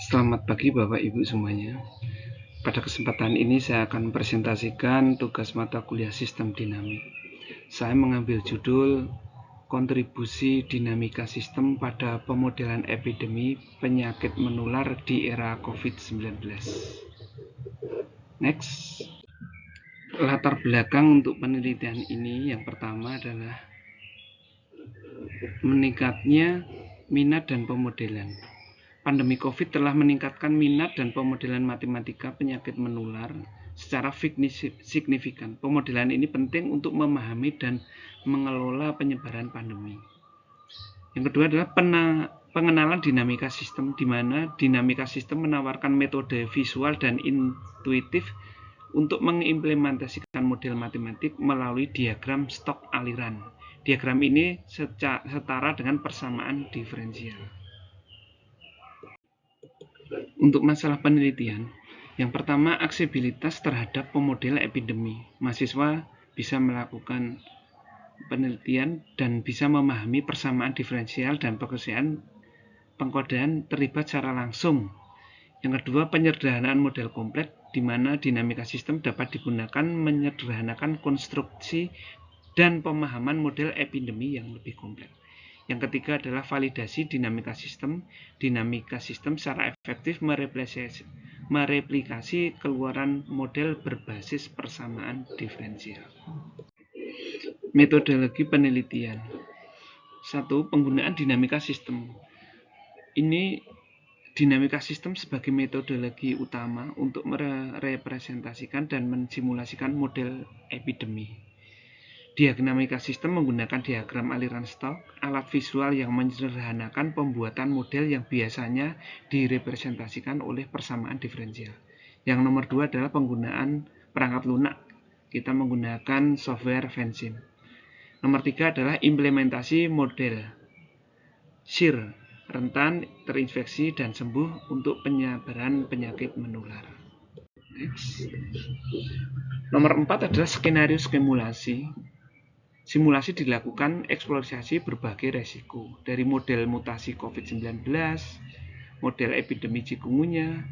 Selamat pagi Bapak Ibu semuanya. Pada kesempatan ini saya akan presentasikan tugas mata kuliah sistem dinamik. Saya mengambil judul kontribusi dinamika sistem pada pemodelan epidemi penyakit menular di era COVID-19. Next. Latar belakang untuk penelitian ini yang pertama adalah meningkatnya minat dan pemodelan. Pandemi COVID telah meningkatkan minat dan pemodelan matematika penyakit menular secara signifikan. Pemodelan ini penting untuk memahami dan mengelola penyebaran pandemi. Yang kedua adalah pengenalan dinamika sistem, di mana dinamika sistem menawarkan metode visual dan intuitif untuk mengimplementasikan model matematik melalui diagram stok aliran. Diagram ini setara dengan persamaan diferensial. Untuk masalah penelitian, yang pertama aksesibilitas terhadap pemodel epidemi. Mahasiswa bisa melakukan penelitian dan bisa memahami persamaan diferensial dan pengkodean terlibat secara langsung. Yang kedua, penyederhanaan model kompleks, di mana dinamika sistem dapat digunakan menyederhanakan konstruksi dan pemahaman model epidemi yang lebih kompleks. Yang ketiga adalah validasi dinamika sistem. Dinamika sistem secara efektif mereplikasi keluaran model berbasis persamaan diferensial. Metodologi penelitian. 1. Penggunaan dinamika sistem. Ini dinamika sistem sebagai metodologi utama untuk merepresentasikan dan mensimulasikan model epidemi. Dinamika sistem menggunakan diagram aliran stok, alat visual yang menyederhanakan pembuatan model yang biasanya direpresentasikan oleh persamaan diferensial. Yang nomor 2 adalah penggunaan perangkat lunak. Kita menggunakan software Vensim. Nomor 3 adalah implementasi model SIR, rentan terinfeksi dan sembuh untuk penyebaran penyakit menular. Next. Nomor 4 adalah skenario simulasi. Simulasi dilakukan eksplorasi berbagai resiko, dari model mutasi COVID-19, model epidemi chikungunya,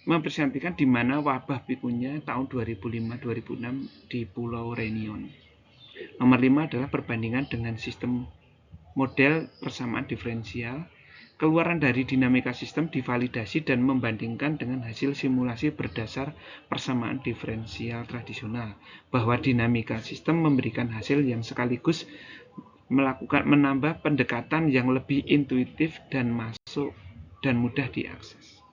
mempresentasikan di mana wabah pikunya tahun 2005-2006 di Pulau Reunion. Nomor 5 adalah perbandingan dengan sistem model persamaan diferensial. Keluaran dari dinamika sistem divalidasi dan membandingkan dengan hasil simulasi berdasar persamaan diferensial tradisional, bahwa dinamika sistem memberikan hasil yang sekaligus menambah pendekatan yang lebih intuitif dan masuk dan mudah diakses.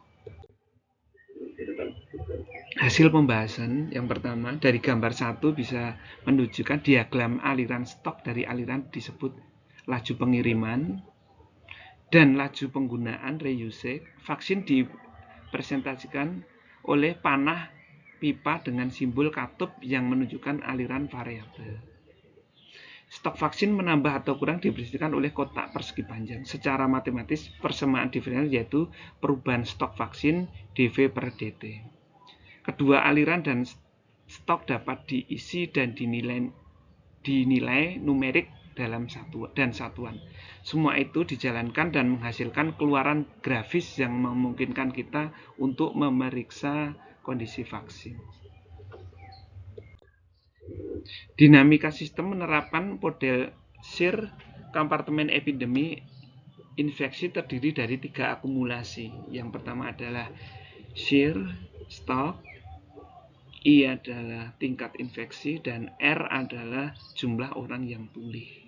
Hasil pembahasan yang pertama, dari gambar 1 bisa menunjukkan diagram aliran stok dari aliran disebut laju pengiriman dan laju penggunaan reuse. Vaksin dipresentasikan oleh panah pipa dengan simbol katup yang menunjukkan aliran variabel. Stok vaksin menambah atau kurang dipresentasikan oleh kotak persegi panjang. Secara matematis, persamaan diferensial yaitu perubahan stok vaksin dV per dt. Kedua aliran dan stok dapat diisi dan dinilai numerik dalam satuan. Semua itu dijalankan dan menghasilkan keluaran grafis yang memungkinkan kita untuk memeriksa kondisi vaksin. Dinamika sistem menerapkan model SIR kompartemen epidemi infeksi terdiri dari 3 akumulasi. Yang pertama adalah SIR, stok, I adalah tingkat infeksi, dan R adalah jumlah orang yang pulih.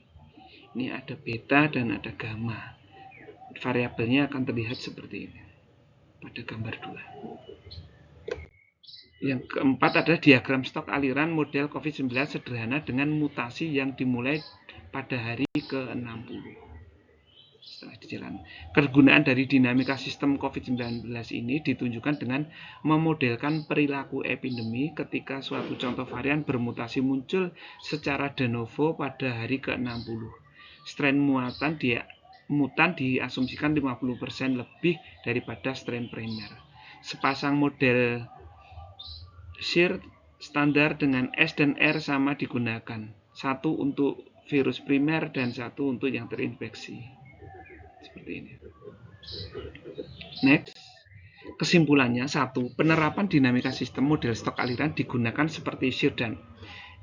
Ini ada beta dan ada gamma. Variabelnya akan terlihat seperti ini pada gambar 2. Yang keempat adalah diagram stok aliran model COVID-19 sederhana dengan mutasi yang dimulai pada hari ke-60. Setelah dijalankan, kegunaan dari dinamika sistem COVID-19 ini ditunjukkan dengan memodelkan perilaku epidemi ketika suatu contoh varian bermutasi muncul secara de novo pada hari ke-60. Strain mutan diasumsikan 50% lebih daripada strain primer. Sepasang model SIR standar dengan S dan R sama digunakan. Satu untuk virus primer dan satu untuk yang terinfeksi. Seperti ini. Next. Kesimpulannya, 1. Penerapan dinamika sistem model stok aliran digunakan seperti SHIR dan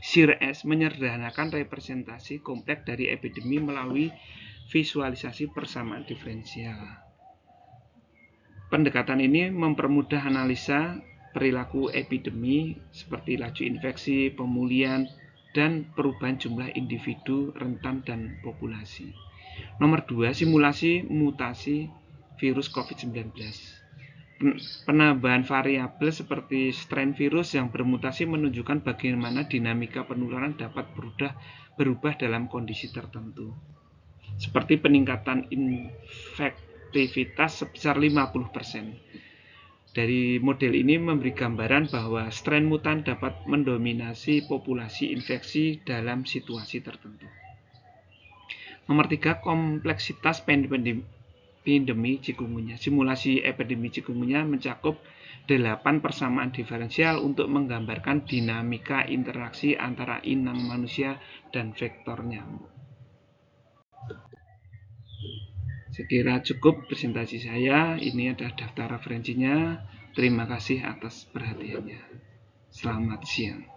SHIR-S menyederhanakan representasi kompleks dari epidemi melalui visualisasi persamaan diferensial. Pendekatan ini mempermudah analisa perilaku epidemi seperti laju infeksi, pemulihan, dan perubahan jumlah individu rentan dan populasi. Nomor 2, simulasi mutasi virus COVID-19. Penambahan variabel seperti strain virus yang bermutasi menunjukkan bagaimana dinamika penularan dapat berubah dalam kondisi tertentu. Seperti peningkatan infektivitas sebesar 50%. Dari model ini memberi gambaran bahwa strain mutan dapat mendominasi populasi infeksi dalam situasi tertentu. Nomor 3, kompleksitas pandemi chikungunya. Simulasi epidemi chikungunya mencakup 8 persamaan diferensial untuk menggambarkan dinamika interaksi antara inang manusia dan vektor nyamuk. Sekira cukup presentasi saya. Ini adalah daftar referensinya. Terima kasih atas perhatiannya. Selamat siang.